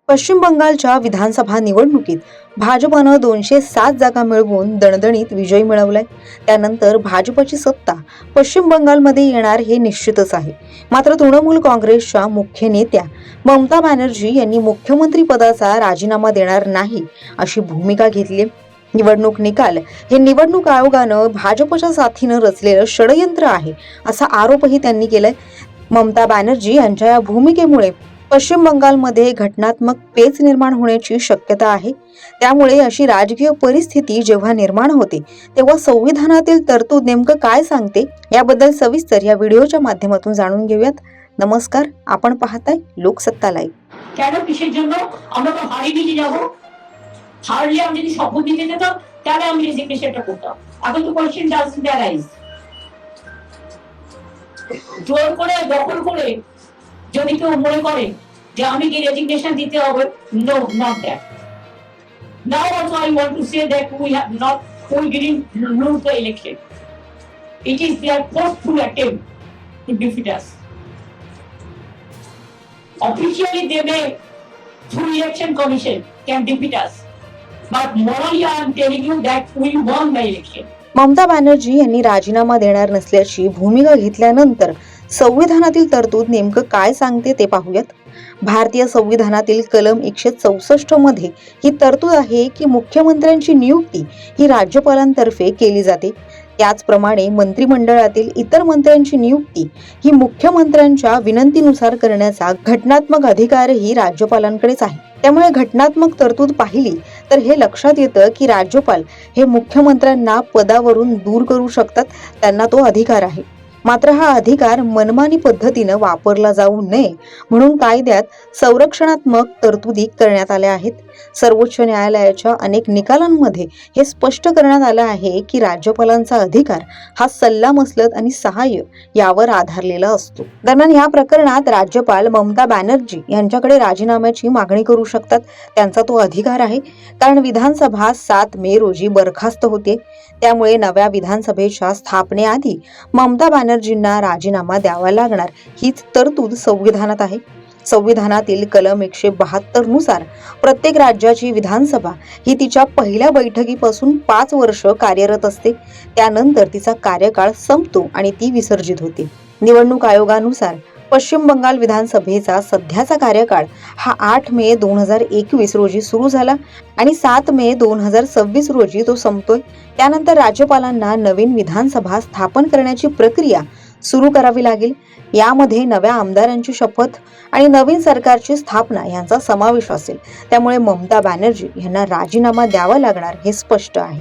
पश्चिम बंगालच्या विधानसभा निवडणुकीत भाजपनं 207 जागा मिळवून दणदणीत विजय मिळवलाय। त्यानंतर भाजपची सत्ता पश्चिम बंगालमध्ये येणार हे निश्चितच आहे। मात्र तृणमूल काँग्रेसच्या मुख्य नेत्या ममता बॅनर्जी यांनी मुख्यमंत्री पदाचा राजीनामा देणार नाही अशी भूमिका घेतली। निवडणूक निकाल हे निवडणूक आयोगानं भाजपच्या साथीनं रचलेलं षडयंत्र आहे असा आरोपही त्यांनी केलाय। ममता बॅनर्जी यांच्या या भूमिकेमुळे पश्चिम बंगालमध्ये घटनात्मक पेच निर्माण होण्याची शक्यता आहे। त्यामुळे अशी राजकीय परिस्थिती जेव्हा निर्माण होते तेव्हा संविधानातील तरतूद नेमकं काय सांगते याबद्दल सविस्तर या व्हिडिओच्या माध्यमातून जाणून घेऊयात। नमस्कार, आपण पाहताय लोकसत्ता लाईव्ह। কেন কিসের জন্য আমরা তো হারিয়ে নিয়ে যাব? হারলে আমি যদি শপথ নিতে যেতাম তাহলে আমি রেজিগনেশনটা করতাম। এখন তো কোশ্চেন ডাজন্ট অ্যারাইজ। জোর করে দখল করে যদি কেউ মনে করে যে আমি কি রেজিগনেশন দিতে হবে, no, not that. Now also I want to say that we didn't lose the election. It is their forceful attempt to defeat us. Officially they may, through election commission, can defeat us. But morally I am telling you that we won the election. Mamata Banerjee यांनी राजीनामा देणार नसल्याची भूमिका घेतल्यानंतर संविधानातील तरतूद नेमकं काय सांगते ते पाहूयात। भारतीय संविधानातील कलम 164 मध्ये ही तरतूद आहे की मुख्यमंत्र्यांची नियुक्ती ही राज्यपालांतर्फे केली जाते। त्याचप्रमाणे मंत्रिमंडळातील इतर मंत्र्यांची नियुक्ती ही मुख्यमंत्र्यांच्या विनंतीनुसार करण्याचा घटनात्मक अधिकारही राज्यपालांकडेच आहे। त्यामुळे घटनात्मक तरतूद पाहिली तर हे लक्षात येतं की राज्यपाल हे मुख्यमंत्र्यांना पदावरून दूर करू शकतात, त्यांना तो अधिकार आहे। मात्र हा अधिकार मनमानी पद्धतीनं वापरला जाऊ नये म्हणून कायद्यात संरक्षणात्मक तरतुदी करण्यात आल्या आहेत। सर्वोच्च न्यायालयाच्या अनेक निकालांमध्ये हे स्पष्ट करण्यात आलं आहे की राज्यपालांचा अधिकार हा सल्लामसलत आणि सहाय्य यावर आधारलेला असतो। दरम्यान या प्रकरणात राज्यपाल ममता बॅनर्जी यांच्याकडे राजीनाम्याची मागणी करू शकतात, त्यांचा तो अधिकार आहे। कारण विधानसभा 7 मे रोजी बरखास्त होते, त्यामुळे नव्या विधानसभेच्या स्थापनेआधी ममता बॅनर्जींना राजीनामा द्यावा लागणार हीच तरतूद संविधानात आहे। संविधानातील कलम 172 नुसार प्रत्येक राज्याची विधानसभा ही तिच्या पहिल्या बैठकीपासून 5 वर्ष कार्यरत असते, त्यानंतर तिचा कार्यकाळ संपतो आणि ती विसर्जित होते। निवडणूक आयोगानुसार पश्चिम बंगाल विधानसभेचा सध्याचा कार्यकाळ हा 8 मे 2021 रोजी सुरू झाला आणि 7 मे 2026 रोजी तो संपतोय। त्यानंतर राज्यपालांना नवीन विधानसभा स्थापन करण्याची प्रक्रिया सुरू करावी लागेल। यामध्ये नव्या आमदारांची शपथ आणि नवीन सरकारची स्थापना यांचा समावेश असेल। त्यामुळे ममता बॅनर्जी यांना राजीनामा द्यावा लागणार हे स्पष्ट आहे।